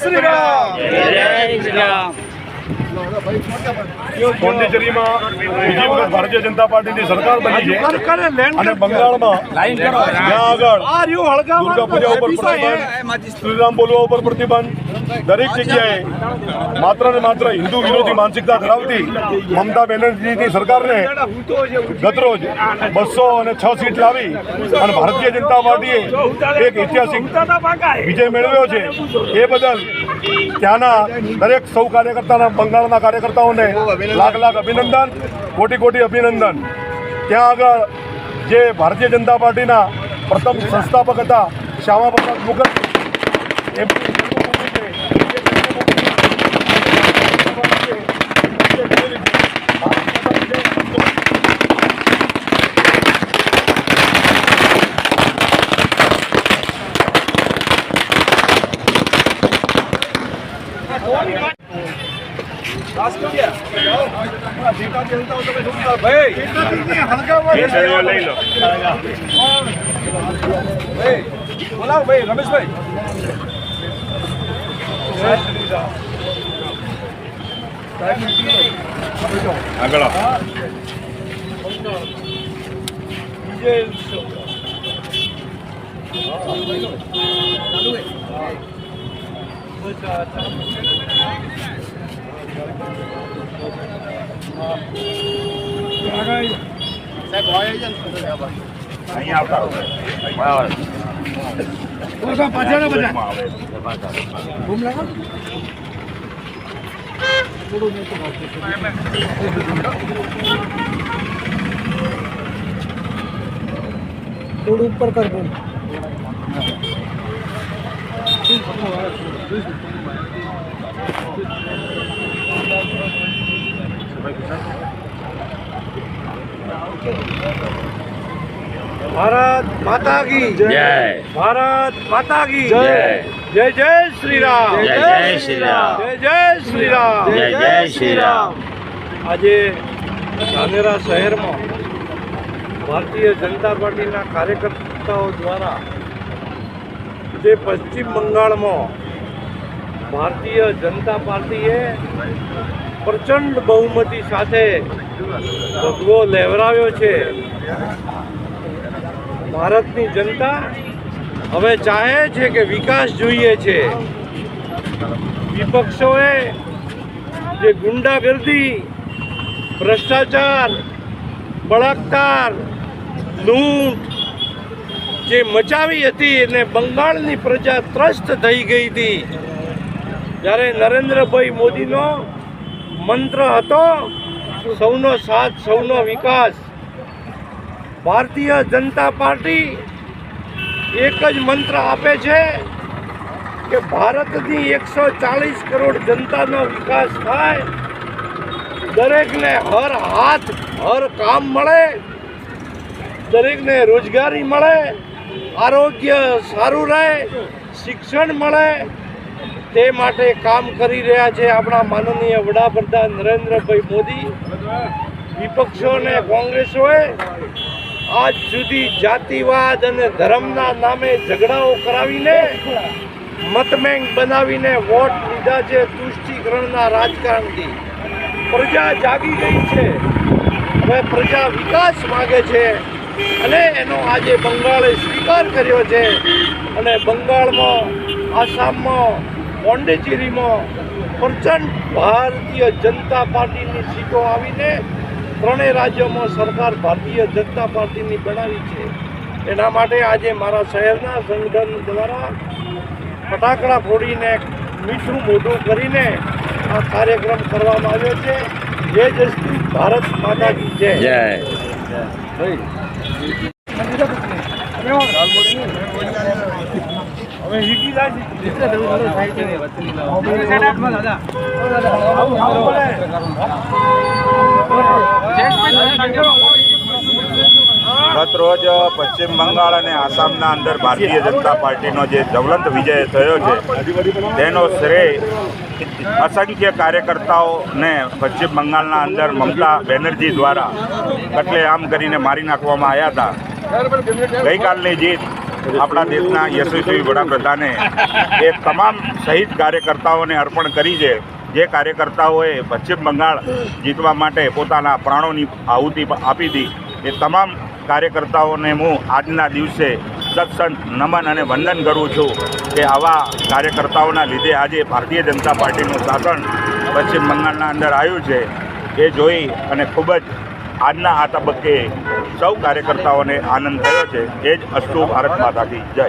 શ્રી રામ, જય શ્રી રામ। પોંડિચેરીમાં બીજી વખત ભારતીય જનતા પાર્ટીની સરકાર બની છે અને બંગાળમાં ત્યાં આગળ દુર્ગા પૂજા ઉપર પ્રતિબંધ, શ્રીરામ બોલવા ઉપર પ્રતિબંધ, દરેક જગ્યાએ માત્ર ને માત્ર હિન્દુ વિરોધી માનસિકતા ધરાવતી મમતા બેનર્જીની સરકારને ગતરોજ 206 સીટ લાવી અને ભારતીય જનતા પાર્ટીએ એક ઐતિહાસિક વિજય મેળવ્યો છે। એ બદલ ત્યાંના દરેક સૌ કાર્યકર્તાના, બંગાળના કાર્યકર્તાઓને લાખ લાખ અભિનંદન, કોટી કોટી અભિનંદન। ત્યાં આગળ જે ભારતીય જનતા પાર્ટીના પ્રથમ સંસ્થાપક હતા શ્યામા પ્રસાદ મુખર્જી, બોલાવો ભાઈ રમેશભાઈ। આગળ થોડું ઉપર કર બોલ। भारत माता की जय, भारत माता की जय, जय जय श्री राम, जय श्री राम, जय जय श्री राम, जय श्री राम। આજે ધાનેરા શહેરમાં ભારતીય જનતા પાર્ટીના કાર્યકર્તાઓ દ્વારા જે પશ્ચિમ બંગાળમાં ભારતીય જનતા પાર્ટીએ પ્રચંડ બહુમતી સાથે ભગવો લહેરાવ્યો છે। ભારતની જનતા હવે ચાહે છે કે વિકાસ જોઈએ છે। વિપક્ષોએ જે ગુંડાગર્દી, ભ્રષ્ટાચાર, બળાત્કાર, લૂંટ જે મચાવી હતી અને બંગાળની પ્રજા ત્રસ્ત થઈ ગઈ હતી, જ્યારે નરેન્દ્રભાઈ મોદીનો મંત્ર હતો સૌનો સાથ, સૌનો વિકાસ, ભારતીય જનતા પાર્ટી એક જ મંત્ર આપે છે કે ભારતની 140 કરોડ જનતાનો વિકાસ થાય, દરેકને હર હાથ હર કામ મળે, દરેકને રોજગારી મળે, આરોગ્ય સારું રહે, શિક્ષણ મળે, તે માટે કામ કરી રહ્યા છે આપણા માનનીય વડાપ્રધાન નરેન્દ્રભાઈ મોદી। વિપક્ષો અને કોંગ્રેસોએ આજ સુધી જાતિવાદ અને ધર્મના નામે ઝઘડાઓ કરાવીને, મતબેંક બનાવીને વોટ લીધા છે। તુષ્ટિકરણના રાજકારણથી પ્રજા જાગી ગઈ છે। હવે પ્રજા વિકાસ માગે છે અને એનો આજે બંગાળે સ્વીકાર કર્યો છે અને બંગાળમાં, આસામમાં, પોંડિચેરીમાં પ્રચંડ ભારતીય જનતા પાર્ટીની સીટો આવીને ત્રણેય રાજ્યોમાં સરકાર ભારતીય જનતા પાર્ટીની બનાવી છે। એના માટે આજે મારા શહેરના સંગઠન દ્વારા ફટાકડા ફોડીને, મીઠું મોઢું કરીને આ કાર્યક્રમ કરવામાં આવ્યો છે। જય જય શ્રી ભારત માતા કી જય। ગત રોજ પશ્ચિમ બંગાળ અને આસામના અંદર ભારતીય જનતા પાર્ટીનો જે જ્વલંત વિજય થયો છે તેનો શ્રેય અસંખ્ય કાર્યકર્તાઓને પશ્ચિમ બંગાળના અંદર મમતા બેનર્જી દ્વારા કતલેઆમ કરીને મારી નાખવામાં આવ્યા હતા। ગઈકાલની જીત આપણા દેશના યશસ્વી વડાપ્રધાને એ તમામ શહીદ કાર્યકર્તાઓને અર્પણ કરી છે. જે કાર્યકર્તાઓએ પશ્ચિમ બંગાળ જીતવા માટે પોતાના પ્રાણોની આહુતિ આપી હતી એ તમામ કાર્યકર્તાઓને હું આજના દિવસે સત્સંગ નમન અને વંદન કરું છું કે આવા કાર્યકર્તાઓના લીધે આજે ભારતીય જનતા પાર્ટીનું શાસન પશ્ચિમ બંગાળના અંદર આવ્યું છે. એ જોઈ અને ખૂબ જ આજના આ તબક્કે સૌ કાર્યકર્તાઓને આનંદ થયો છે. એ જ અસ્તુ ભારત માતા કી જય.